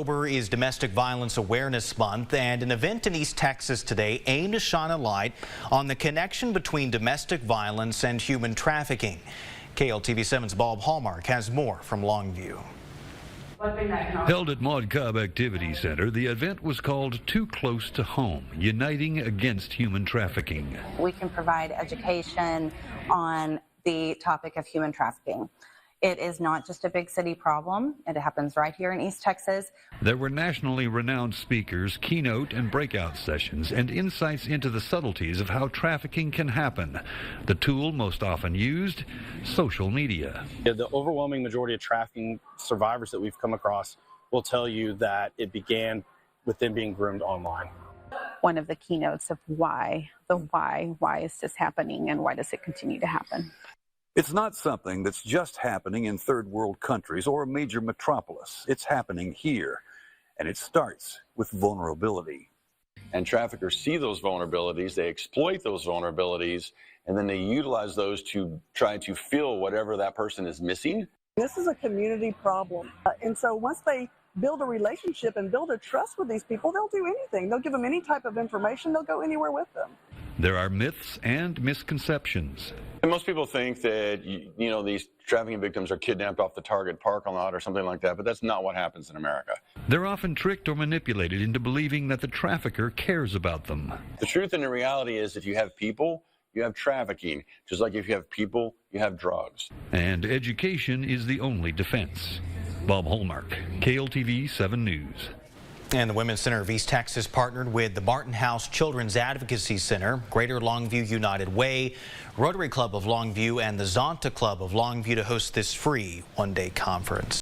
October is Domestic Violence Awareness Month, and an event in East Texas today aimed to shine a light on the connection between domestic violence and human trafficking. KLTV7's Bob Hallmark has more from Longview. Held at Maud Cobb Activity Center, the event was called Too Close to Home, Uniting Against Human Trafficking. We can provide education on the topic of human trafficking. It is not just a big city problem. It happens right here in East Texas. There were nationally renowned speakers, keynote and breakout sessions, and insights into the subtleties of how trafficking can happen. The tool most often used, social media. The overwhelming majority of trafficking survivors that we've come across will tell you that it began with them being groomed online. One of the keynotes of why is this happening and why does it continue to happen? It's not something that's just happening in third world countries or a major metropolis. It's happening here, and it starts with vulnerability. And traffickers see those vulnerabilities, they exploit those vulnerabilities, and then they utilize those to try to fill whatever that person is missing. This is a community problem, and so once they build a relationship and build a trust with these people, they'll do anything. They'll give them any type of information. They'll go anywhere with them. There are myths and misconceptions. And most people think that, these trafficking victims are kidnapped off the Target parking lot or something like that, but that's not what happens in America. They're often tricked or manipulated into believing that the trafficker cares about them. The truth and the reality is if you have people, you have trafficking. Just like if you have people, you have drugs. And education is the only defense. Bob Hallmark, KLTV 7 News. And the Women's Center of East Texas partnered with the Barton House Children's Advocacy Center, Greater Longview United Way, Rotary Club of Longview, and the Zonta Club of Longview to host this free one-day conference.